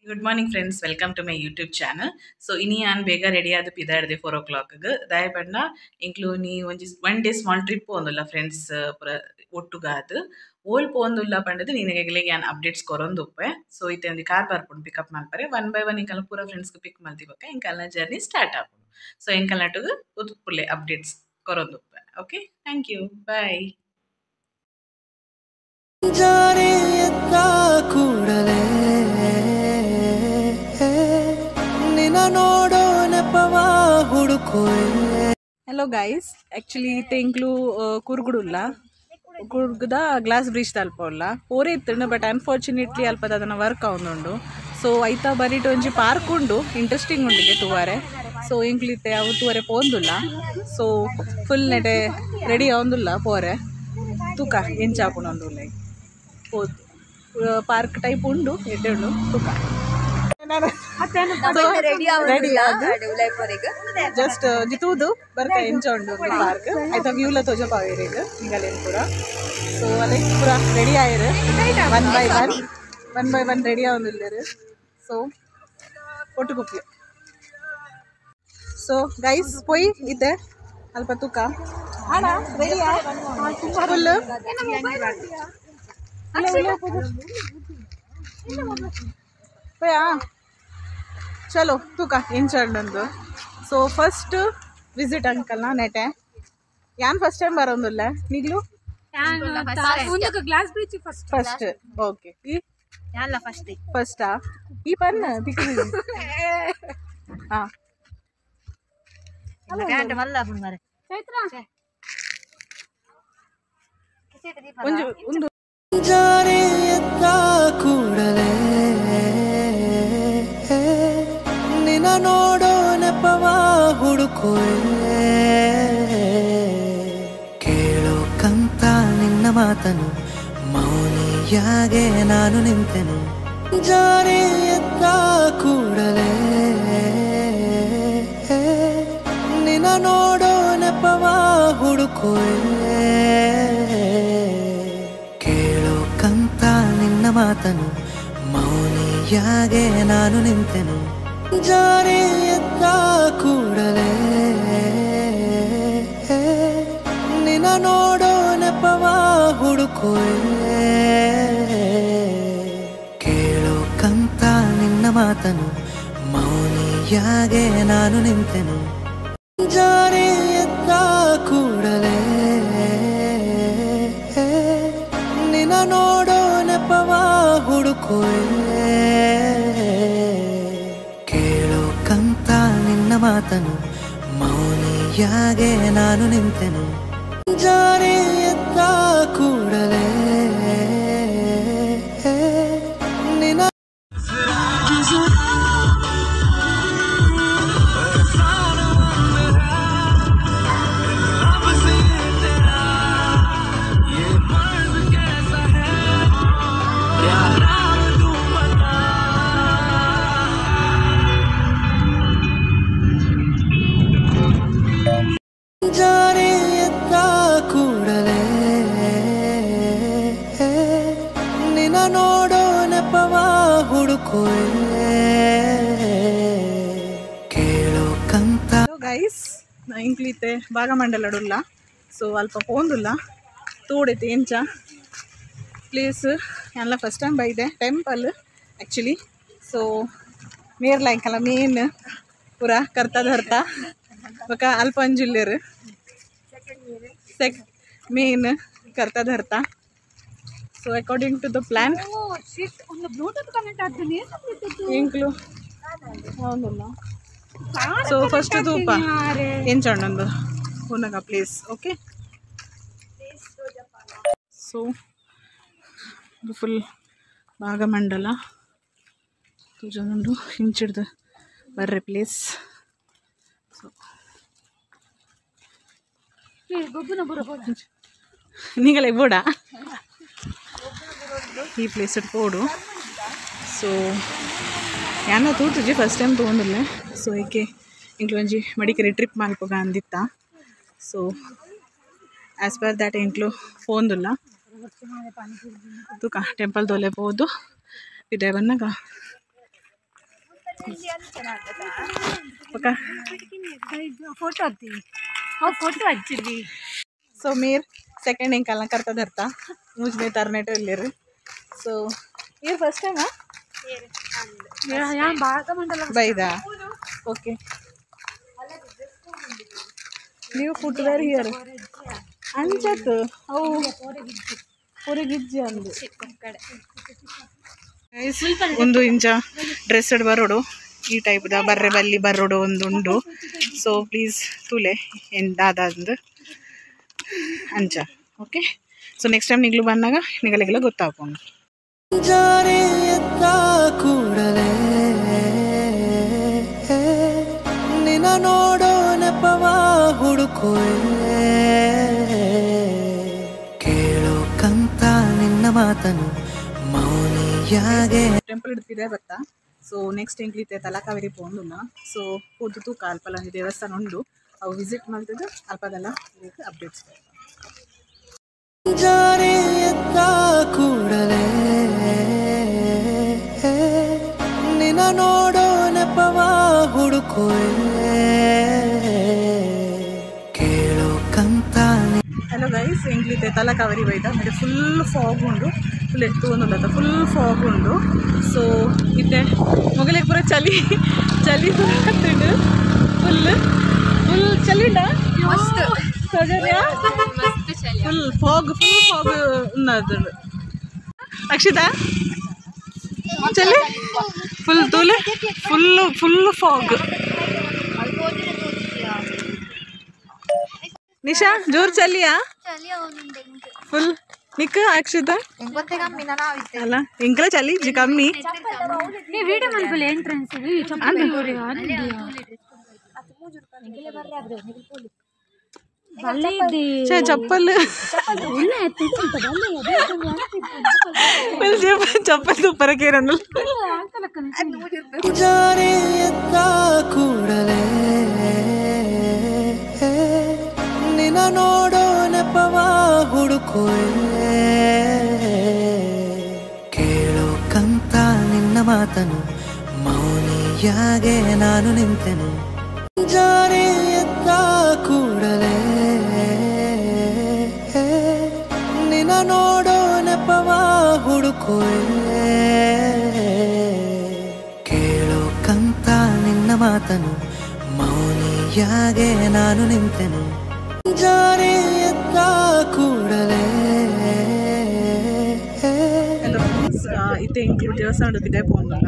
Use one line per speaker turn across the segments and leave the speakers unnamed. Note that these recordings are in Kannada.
Good morning friends, welcome to my YouTube channel. So ಇನಿ ನಾನು ಬೇಗ ರೆಡಿ ಆದ ಪಿದಾಡ್ದೆ 4 o'clock ದಾಯ ಪಂಡ ಇಂಕ್ಲು ನೀ ಒಂಜಿ 1 day ಸ್ಮಾಲ್ ಟ್ರಿಪ್ ಪೋಂದುಲ್ಲ ಫ್ರೆಂಡ್ಸ್ ಪೂರ ಒಟ್ಟುಗಾದ್ ಓಲ್ ಪೋಂದುಲ್ಲ ಪಂಡದು ನಿನಗೆ ಯಾನ್ ಅಪ್ಡೇಟ್ಸ್ ಕೊರೊಂದುಪ್ಪೆ. ಸೊ ಇತ್ತೆ ಒಂದು ಕಾರ್ ಬರ್ಪುಂಡು ಪಿಕಪ್ ಮಲ್ಪರೆ 1 by 1 ಇಂಕಲ್ನ ಪೂರ ಫ್ರೆಂಡ್ಸ್ಗೆ ಪಿಕ್ ಮಲ್ತಿವಕ್ಕ ಇಂಕಲ್ನ ಜರ್ನಿ ಸ್ಟಾರ್ಟ್ ಆಪುಂಡು. ಸೊ ಇಂಕಲ್ನಟುಗು ಪುಲ್ಲೆ ಅಪ್ಡೇಟ್ಸ್ ಕೊರೊಂದುಪ್ಪೆ. Okay, thank you, bye.
ಕೂಡಲೇ ನಿನ್ನ ನೋಡೋ ನೆಪವ ಹುಡುಕೋಯೆ.
ಹಲೋ ಗೈಸ್, ಆ್ಯಕ್ಚುಲಿ ಇಂಕ್ಲು ಕುರ್ಗುಡುಲ್ಲ ಕುರ್ಗುದ ಗ್ಲಾಸ್ ಬ್ರಿಡ್ಜ್ ತಲುಪಲ್ಲ ಪೋರೆ ಇತ್ತುಂಡು. ಬಟ್ ಅನ್ಫಾರ್ಚುನೇಟ್ಲಿ ಅಲ್ಪದ ಅದನ್ನು ವರ್ಕ್ ಆವೊಂದುಂಡು. ಸೊ ಐತ ಬರೀಟ್ ಒಂಜಿ ಪಾರ್ಕ್ ಉಂಡು, ಇಂಟ್ರೆಸ್ಟಿಂಗ್ ಉಂಡಿಗೆ ತೂವರೆ. ಸೊ ಇಂಕ್ಲು ಇತ್ತೆ ಅವು ತೂವರೆ ಪೋಂದುಲ್ಲ. ಸೊ ಫುಲ್ ನೆಟೆ ರೆಡಿ ಆವೊಂದುಲ್ಲ ಪೋರೆ ತೂಕ ಎಂಚಾಪುಂಡು ಲೈಕ್ ಹೋದು ಪಾರ್ಕ್ ಟೈಪ್ ಉಂಡು ಎಡ್ಡೆ ಉಂಡು ತೂಕ ಜಸ್ಟ್ ಜಿತೂದು ಬರ್ಕ ಎಂಚ ಉಂಡು ಪಾರ್ಕ್ ಆಯ್ತಾ ವ್ಯೂಲ ತೋಜ ಪಾವೇರಿಗ ನಿಗಲೇನು ಪೂರ. ಸೊ ಅದೇ ಪೂರ ರೆಡಿ ಆಯ್ರು 1 by 1 ರೆಡಿ ಆವೊಂದುಲ್ಲೆರ್. ಸೊ ಒಟ್ಟು ಕುಪ್ಪಿ. ಸೊ ಗೈಸ್ ಪೊಯ್ ಇತ್ತೆ ಅಲ್ಪ ತೂಕ ಆಡ ರೆಡಿಯಾ ಫುಲ್ ಪಯಾ ಚಲೋ ತೂಕ ಇಂಚಂಡು. ಸೊ ಫಸ್ಟ್ ವಿಸಿಟ್ ಅಂಕಲ್ನ ನೆಟೆ ಯಾನ್ ಫಸ್ಟ್ ಟೈಮ್ ಬರೋದಿಲ್ಲ ನಿಗ್ಲು ಫಸ್ಟ್. ಓಕೆ, ಫಸ್ಟಾ ಈ ಪನ್ ಹಾ ಒಂದು
ಜಾರಿಯತ್ತ ಕೂಡಲೇ ನಿನ್ನ ನೋಡೋ ನೆಪವ ಹುಡುಕೋಯೆ. ಕೇಳೋ ಕಂತ ನಿನ್ನ ಮಾತನು ಮೌನಿಯಾಗೆ ನಾನು ನಿಂತೆನು. ಜಾರಿಯತ್ತ ಕೂಡಲೇ ನಿನ್ನ ನೋಡೋ ನೆಪವ ಹುಡುಕೋಯೆ. ಮಾತನು ಮೌನಿಯಾಗೆ ನಾನು ನಿಂತೆನು. ಜಾರಿಯತ್ತ ಕೂಡಲೇ ನಿನ್ನ ನೋಡೋ ನೆಪವ ಹುಡುಕೋಯೆ. ಕೇಳೋ ಕಂತ ನಿನ್ನ ಮಾತನು ಮೌನಿಯಾಗೆ ನಾನು ನಿಂತೆನು. ಜಾರಿಯತ್ತ ಕೂಡಲೇ ನಿನ್ನ ನೋಡೋ ನೆಪವ ಹುಡುಕೋಯೆ. ಕೇಳೋ ಕಂತ ನಿನ್ನ ಮಾತನು ಮೌನಿಯಾಗೆ ನಾನು ನಿಂತೆನು. ಜಾರಿಯತ್ತ ಕೂಡಲೇ ನಿನ್ನ ಜಾರಿಯತ್ತ ಕೂಡಲೇ ನಿನ್ನ ನೋಡೋ ನೆಪವ ಹುಡುಕೋಯೆ. ಕೇಳೋ ಕಂತ
ಗೈಸ್ ಇಂಕ್ಲಿತೆ ಭಾಗಮಂಡಲಡುಲ್ಲ. ಸೊ ಅಲ್ಪ ಪೋಂದುಲ್ಲ ತೋಡೈತೆ ಎಂಚ ಪ್ಲೇಸ್ ಎಲ್ಲ ಫಸ್ಟ್ ಟೈಮ್ ಬೈದೆ ಟೆಂಪಲ್ ಆ್ಯಕ್ಚುಲಿ. ಸೊ ಮೇರ್ಲ ಇಂಕಲ್ಲ ಮೇನ್ ಪೂರ ಕರ್ತ ಧರ್ತ ಬೊಕ ಅಲ್ಪ ಅಂಜುಲ್ಲೇರು ಮೇನ್ ಕರ್ತ ಧರ್ತ. So according to the plan ಇಂಕ್ಲು ಹೌದಲ್ಲ. ಸೊ ಫಸ್ಟ್ ತೂಪ ಎಂಚಣ್ಣೊಂದು ಪುನಗ ಪ್ಲೇಸ್. ಓಕೆ, ಸೊ ಇದು ಫುಲ್ ಭಾಗಮಂಡಲ ತೂಜೊಂದು ಹಿಂಚಿಡ್ದು ಬರ್ರೆ ಪ್ಲೇಸ್. ಸೊ ನೀಗಲೇ ಬೋಡ ಈ ಪ್ಲೇಸ್ ಪೋಡು. ಸೊ ಯಾನ ತೂತುಜಿ ಫಸ್ಟ್ ಟೈಮ್ ತೊಗೊಂಡಿಲ್ಲ. ಸೊ ಏಕೆ ಇಂಕ್ಲು ಒಂಜಿ ಮಡಿಕೇರಿ ಟ್ರಿಪ್ ಮಲ್ಪಗ ಅಂದಿತ್ತ. ಸೊ ಆ್ಯಸ್ ಪರ್ ದ್ಯಾಟ್ ಇಂಕ್ಲು ಪೋಂದುಲ್ಲ ತುಕ ಟೆಂಪಲ್ ದೊಲೆ ಪೋದು ಇದೇ ಬನ್ನಗ
फोटो हाक्ತೀವಿ फोटो ಹಚ್ಚಿದ್ವಿ
सो मीर सेकंड इंकाल करता धरता मुझे तरनेट వెళ్ళారు सो Mir first time Baida okay ನೀವು ಫುಟ್ವೇರ್ ಹಿಯರ್ ಅಂಚತ್ ಅವು ಹೊರಗಿಜ್ಜಿ ಅಂದು ಒಂದು ಇಂಚ ಡ್ರೆಸ್ಡ್ ಬರೋಡು ಈ ಟೈಪ್ದ ಬರ್ರೆ ಬಲ್ಲಿ ಬರೋಡು ಒಂದು ಉಂಡು ಸೊ ಪ್ಲೀಸ್ ತುಲೆ ಎಂದಾದಂದು ಅಂಚ ಓಕೆ ಸೊ ನೆಕ್ಸ್ಟ್ ಟೈಮ್ ನಿಗ್ಲು ಬಂದಾಗ ನಿಗಲಿಗೆಲ್ಲ ಗೊತ್ತಾಗ್ಕೊಂಡು
ಜಾರಿ ಎತ್ತ ಕೂಡಲೇ ನಿನ್ನ ನೋಡೋ ನೆಪವ ಹುಡುಕುವೆ ಕೇಳೋ ಕಂತ ನಿನ್ನ ಮಾತನು ಮೌನಿಯಾಗೆ
ಟೆಂಪಲ್ ಹಿಡ್ತಿದೆ ಬತ್ತಾ ಸೊ ನೆಕ್ಸ್ಟ್ ಎಂಕ್ಲಿತೆ ತಲಕಾವೇರಿ ಪೋಂಡುನ ಸೊ ಪೋದು ತೂಕ ಅಲ್ಪಲ್ಲ ದೇವಸ್ಥಾನ ಉಂಡು ಅವು ವಿಸಿಟ್ ಮಾಡ್ತಿದ್ದು ಅಲ್ಪದೆಲ್ಲ ಅಪ್ಡೇಟ್ಸ್
ಜಾರಿ ಎತ್ತ ಕೂಡಲೇ ನಿನ್ನ ನೋಡೋ ನೆಪವ ಹುಡುಕುವೆ ಕೇಳೋ ಕಂತ
ಹಲೋ ಗೈಸ್ ಎಂಕ್ಲಿತೆ ತಲಕಾವೇರಿ ಬೈದ ಮತ್ತೆ ಫುಲ್ ಫಾಗ್ ಉಂಡು ಫುಲ್ ಎತ್ತು ಒಂದು ಫುಲ್ ಫಾಗ್ ಉಂಡು ಸೊ ಇತ್ತೆ ಮೊಗಲಿಗೆ ಪೂರ ಚಳಿ ಚಳಿ ಪೂರ ಹತ್ತಿಂಡು ಫುಲ್ ಫುಲ್ ಚಳಿಂಡ
ಮಸ್ತ್
ಸೌಜನ್ಯ
ಮಸ್ತ್ ಚಳಿ
ಫುಲ್ ಫಾಗ್ ఉన్నది ಅಕ್ಷಿತಾ ಚಳಿ ಫುಲ್ ತೂಲೆ ಫುಲ್ ಫಾಗ್ ನಿಶಾ ಜೋರ್ ಚಲಿಯಾ ಫುಲ್ ನಿಕ್ಕ ಅಕ್ಷಿತಾ ಅಲ್ಲ ಇಂಕಲ ಚಲಿ ಜಿ ಕಮ್ಮಿ
వీడియో మనకు ఎంట్రన్స్
ಚಪ್ಪಲ್ ಚಪ್ಪಲ್ ತುಪ್ಪರಕೇರನ್ನು
ಜಾರಿ ಎತ್ತ ಕೂಡಲೇ ನಿನ್ನ ನೋಡೋ ನೆಪವ ಹುಡುಕುವೆ ಕೇಳೋ ಕಂತ ನಿನ್ನ ಮಾತನು ಮೌನಿಯಾಗೆ ನಾನು ನಿಂತೆನು ಜಾರಿ ಎತ್ತ ಕೂಡಲೇ ನಿನ್ನ ನೋಡೋ ನೆಪವ ಹುಡುಕುವೆ ಕೇಳೋ ಕಂತ ನಿನ್ನ ಮಾತನು ಮೌನಿಯಾಗೆ ನಾನು ನಿಂತೆನು ಜಾರಿ ಎತ್ತ ಕೂಡಲೇ
ಇತ್ತೆ ಇಂಕ್ಲೂಡ್ ದೇವಸ್ಥಾನದೊತ್ತಿಗೆ ಪೋಂದಲ್ಲ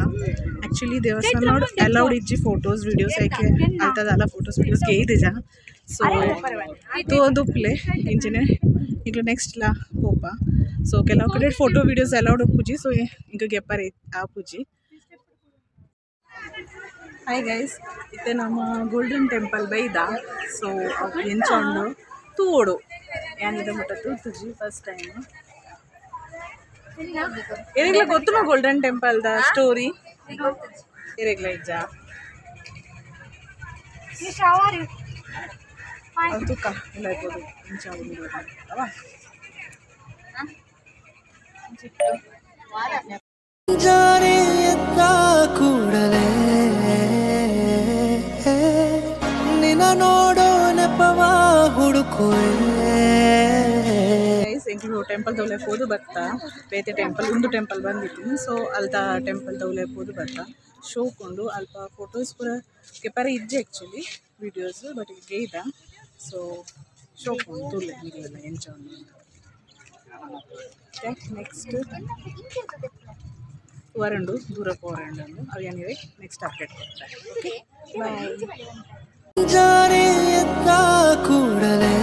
ಆ್ಯಕ್ಚುಲಿ ದೇವಸ್ಥಾನ ಅಲೌಡ್ ಇಜ್ಜಿ ಫೋಟೋಸ್ ವೀಡಿಯೋಸ್ ಯಾಕೆ ಅಂತದಲ್ಲ ಫೋಟೋಸ್ ವೀಡಿಯೋಸ್ಗೆ ಇದಿಜ ಸೊ ತೋದುಪ್ಲೆ ಇಂಚಿನ ಈಗ ನೆಕ್ಸ್ಟ್ ಲಾ ಹೋಪ ಸೊ ಕೆಲವು ಕಡೆ ಫೋಟೋ ವೀಡಿಯೋಸ್ ಅಲೌಡ್ ಪೂಜಿ ಸೊ ಈಗ ಗೆಪ್ಪರ್ ಆ ಪೂಜಿ ಹಾಯ್ ಗೈಸ್ ಇತ್ತೆ ನಮ್ಮ ಗೋಲ್ಡನ್ ಟೆಂಪಲ್ ಬೈದ ಸೊ ಅವು ಎಂಚೊಂಡು ತೂಡು ಏನಿದೆ ಮುಟ್ಟ ತೂತುಜಿ ಫಸ್ಟ್ ಟೈಮ್ ಏನಿಲ್ಲ ಗೊತ್ತು ನಾ ಗೋಲ್ಡನ್ ಟೆಂಪಲ್ದ ಸ್ಟೋರಿ ಏರಿಗ್ಲ ಇಜ್ಜ ತೂಕ ಇಲ್ಲ ಇರ್ಬೋದು ಇಂಚ ಅವ
ಜಾರಿ ಎತ್ತ ಕೂಡಲೇ ನಿನ್ನ ನೋಡೋ ನೆಪವ ಹುಡುಕುವೆ
ಟೆಂಪಲ್ ದೌಲೆ ಪೋದು ಬರ್ತಾ ಬೇತೆ ಟೆಂಪಲ್ ಒಂದು ಟೆಂಪಲ್ ಬಂದಿತ್ತು ಸೊ ಅಲ್ದ ಟೆಂಪಲ್ ದೌಲೆ ಪೋದು ಬರ್ತಾ ಶೋಕೊಂಡು ಅಲ್ಪ ಫೋಟೋಸ್ ಪೂರ ಕೆಪಾರ ಇಜ್ಜೆ ಆ್ಯಕ್ಚುಲಿ ವೀಡಿಯೋಸ್ ಬಟ್ ಈಗ ಗೇಯ್ದ ಸೊ ಶೋಕೊಂಡು ತೂಲೆ ಈಗಲೆಲ್ಲ ಎಂಚೊಂಡು ನೆಕ್ಸ್ಟ್ ವರಂಡು ದೂರ ಪೋರಂಡು ಅವು ಏನಿವೆ ನೆಕ್ಸ್ಟ್ ಅಪ್ಡೇಟ್ ಕೊಡ್ತಾರೆ ಓಕೆ ಬಾಯ್
ಜಾರಿ ಎತ್ತ ಕೂಡಲೇ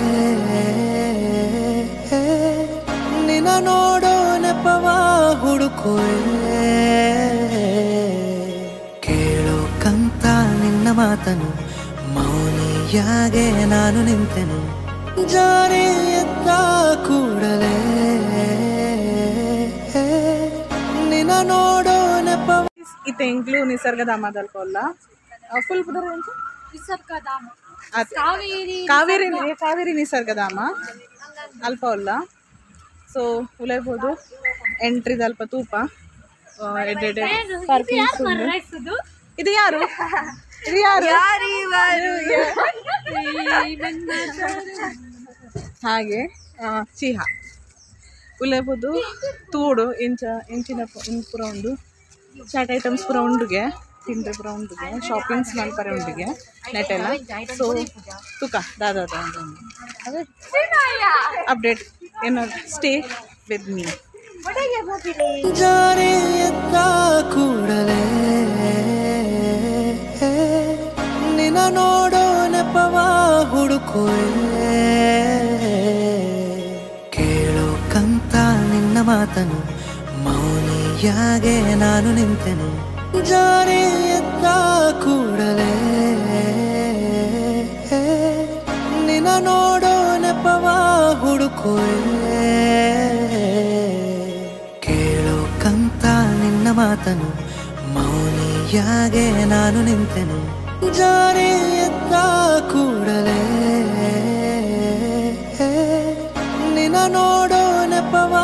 ನಿನ್ನ ನೋಡೋ ನೆಪವ ಹುಡುಕುವೆ ಕೇಳೋ ಕಂತ ನಿನ್ನ ಮಾತನು ಮೌನಿಯಾಗೆ ನಾನು ನಿಂತೆನು ಜಾರಿ ಎತ್ತ ಕೂಡಲೇ ನಿನ್ನ ನೋಡೋ ನೆಪವ
ಇತ್ತೆ ಇಂಕ್ಲು ನಿಸರ್ಗಧಾಮದಲ್ಲಿ ಕೊಲ್ಲ ಫುಲ್ ಪುದರ
ನಿಸರ್ಗಧಾಮ
ಕಾವೇರಿ ನಿಸರ್ಗಧಾಮ ಅಲ್ಪ ಅಲ್ಲ ಸೊ ಉಲೈಬೋದು ಎಂಟ್ರಿದ ಅಲ್ಪ ತೂಪ ಎಡ್ಡೆಡೆ ಪಾರ್ಕಿಂಗ್ಸ್ ಇದು ಯಾರು ಇದು ಯಾರು ಹಾಗೆ ಚೀಹ ಉಲ್ಲೇಪುದು ತೂಡು ಇಂಚಿನ ಪೂರ ಉಂಡು ಚಾಟ್ ಐಟಮ್ಸ್ ಪೂರ ಉಂಡುಗೆ ತಿಂಡಿ ಪೂರ ಉಂಡುಗೆ ಶಾಪಿಂಗ್ಸ್ ಮಲ್ಪರೆ ಉಂಡುಗೆ ನೆಟ್ಟೆಲ್ಲ ಸೊ ತುಕ ದಾದ ಅದೇ ಅಪ್ಡೇಟ್ ಏನು ಸ್ಟೇ ವಿತ್ ಮೀ
ಜಾರೆ ಎತ್ತ ಕೂಡಲೇ ನಿನ್ನ ನೋಡೋ ನೆಪವ ಹುಡುಕುವೆ ಕೇಳೋ ಕಂತ ನಿನ್ನ ಮಾತನು ಮೌನಿಯಾಗೆ ನಾನು ನಿಂತೆನು ಜಾರೆ ಎತ್ತ ಕೂಡಲೇ ನಿನ್ನ ನೋಡೋ ನೆಪವ ಹುಡುಕುವೆ ಕೇಳೋ ಕಂತ ನಿನ್ನ ಮಾತನು ಮೌನಿಯಾಗೆ ನಾನು ನಿಂತೆನು ಜಾರೆ ಎತ್ತ ಕೂಡಲೇ ನಿನ್ನ ನೋಡೋ ನೆಪವ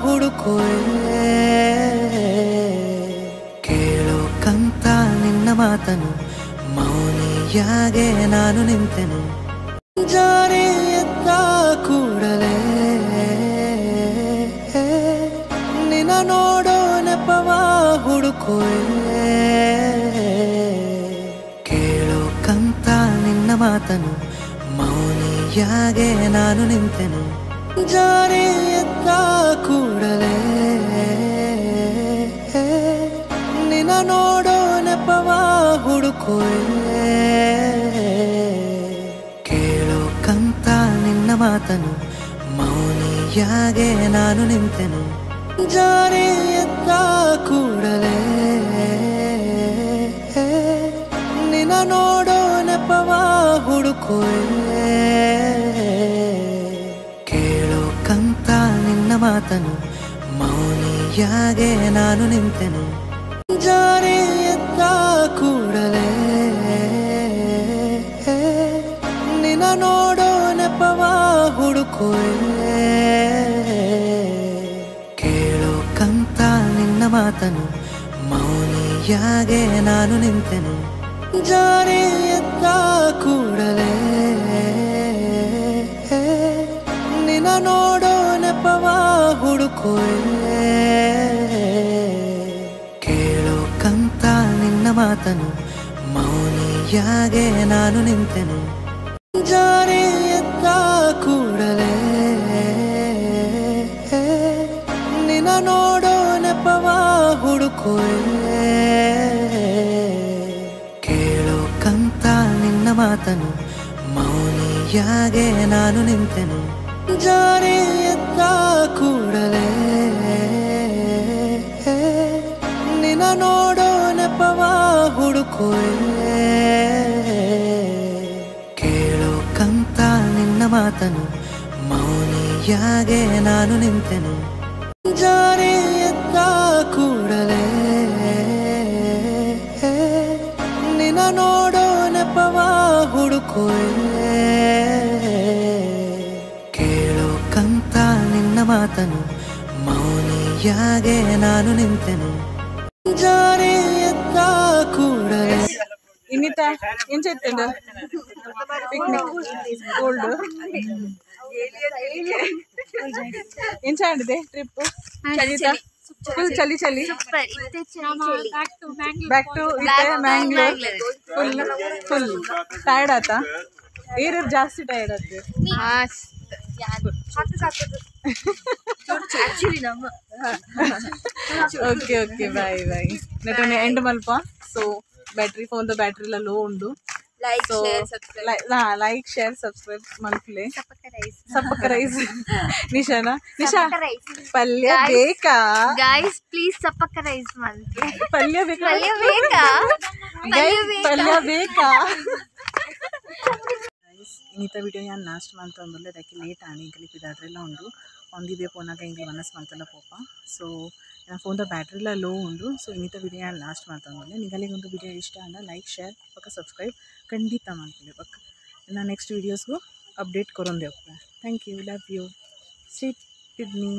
ಹುಡುಕುವೆ ಕೇಳೋ ಕಂತ ನಿನ್ನ ಮಾತನು ಮೌನಿಯಾಗೆ ನಾನು ನಿಂತೆನು ಜಾರೆ ಎತ್ತ ಕೂಡಲೇ ನಿನ್ನ ನೋಡೋ ನೆಪವ ಹುಡುಕುವೆ ಕೇಳೋ ಕಂತ ನಿನ್ನ ಮಾತನು ಮೌನಿಯಾಗೆ ನಾನು ನಿಂತೆನು ಜಾರೆ ಎತ್ತ ಕೂಡಲೇ ನಿನ್ನ ನೋಡೋ ನೆಪವ ಹುಡುಕುವೆ ಕೇಳೋ ಕಂತ ನಿನ್ನ ಮಾತನು ಮೌನಿಯಾಗೆ ನಾನು ನಿಂತೆನು ಜಾರೆ ಎತ್ತ ಕೂಡಲೇ ನಿನ್ನ ನೋಡೋ ನೆಪವ ಹುಡುಕುವೆ ಕೇಳೋ ಕಂತ ನಿನ್ನ ಮಾತನು ಮೌನಿಯಾಗೆ ನಾನು ನಿಂತೆನು ಜಾರೆ ಎತ್ತ ಕೂಡಲೇ ನಿನ್ನ ನೋಡೋ ನೆಪವ ಹುಡುಕುವೆ ಕೇಳೋ ಕಂತ ನಿನ್ನ ಮಾತನು ಮೌನಿಯಾಗೆ ನಾನು ನಿಂತೆನು ಜಾರೆ ಎತ್ತ ಕೂಡಲೇ ನಿನ್ನ ನೋಡೋ ನೆಪವ ಹುಡುಕುವೆ ಕೇಳೋ ಕಂತ ನಿನ್ನ ಮಾತನು ಮೌನಿಯಾಗೆ ನಾನು ನಿಂತೆನು ಜಾರೆ ಎತ್ತ ಕೂಡಲೇ ನಿನ್ನ ನೋಡೋ ನೆಪವ ಹುಡುಕುವೆ ಕೇಳೋ ಕಂತ ನಿನ್ನ ಮಾತನು ಮೌನಿಯಾಗೆ ನಾನು ನಿಂತೆನು ಜಾರೆ ಎತ್ತ ಕೂಡಲೇ ನಿನ್ನ ನೋಡೋ ನೆಪವ ಹುಡುಕುವೆ ಕೇಳೋ ಕಂತ ನಿನ್ನ ಮಾತನು ಮೌನಿಯಾಗೆ ನಾನು ನಿಂತೆನು ಜಾರೆ ಎತ್ತ ಕೂಡಲೇ ನಿನ್ನ ನೋಡೋ ನೆಪವ ಹುಡುಕುವೆ ಕೇಳೋ ಕಂತ ನಿನ್ನ ಮಾತನು ಮೌನಿಯಾಗೆ ನಾನು ನಿಂತೆನು ಜಾರೆ ಎತ್ತ ಕೂಡಲೇ
ಇನ್ನಿತ ಏನ್ ಚೈತಂಡ ಪಿಕ್ನಿಕ್ ಗೋಲ್ಡ್ ಏನ್ ಚೆನ್ನಾಗಿದೆ ಟ್ರಿಪ್ ಚಳಿತಾ ಫುಲ್ ಚಳಿ ಚಳಿ back to Mangalore full tired ಆತಾ ಏರ್ ಜಾಸ್ತಿ ಟೈರ್ಡ್ ಆಯ್ತು ಓಕೆ ಓಕೆ ಬಾಯ್ ಬಾಯ್ ನೆಟ್ಟನೆ ಎಂಡ್ ಮಲ್ಪ ಸೊ ಬ್ಯಾಟ್ರಿ ಫೋನ್ ದ ಬ್ಯಾಟ್ರಿ ಎಲ್ಲ ಲೋ ಉಂಡು ಲೈಕ್ ಶೇರ್ ಸಬ್ಸ್ಕ್ರೈಬ್ ಮಲ್ಪಲೆ ಸಪ್ಪಕರೈಸ್ ನಿಶಾನಾ ನಿಶಾ ಪಲ್ಯ ಬೇಕಾ
ಗೈಸ್ ಪ್ಲೀಸ್ ಸಪ್ಪಕರೈಸ್ ಮಲ್ಪಲೆ
ಪಲ್ಯ ಬೇಕಾ ಪಲ್ಯ ಬೇಕಾ ಇನ್ನಿತ ವಿಡಿಯೋ ഞാൻ ലാസ്റ്റ് ಮಂತ್ ಒಂದಲ್ಲ ಅದಕ್ಕೆ ಲೇಟ್ ಆಗಿ ಇಂಕಲಿಪ್ ಇದಾದ್ರೆಲ್ಲ ಉಂಡು ಒಂದಿದೆ ಪೋನಾಗ ಇಂಗ್ಲಿ ಮನಸ್ ಮಂತಲ್ಲ ಪೋಪ ಸೊ ಫೋನ್ದ ಬ್ಯಾಟ್ರಿ ಎಲ್ಲ ಲೋ ಉಂಡು ಸೊ ಇನ್ನಿತ ವಿಡಿಯೋ ನಾನು ಲಾಸ್ಟ್ ಮಂತ್ ಒಂದಲ್ಲ ನಿಗಲಿಗೆ ಒಂದು ವಿಡಿಯೋ ಇಷ್ಟ ಅಂದ ಲೈಕ್ ಶೇರ್ ಪಕ್ಕ ಸಬ್ಸ್ಕ್ರೈಬ್ ಖಂಡಿತ ಮಾಡ್ಕೊಳ್ಳಿ ಪಕ್ಕ ನಾನು ನೆಕ್ಸ್ಟ್ ವೀಡಿಯೋಸ್ಗೂ ಅಪ್ಡೇಟ್ ಕೊರೊಂದೆ ಹೋಗ್ತೇನೆ thank you love you sit with me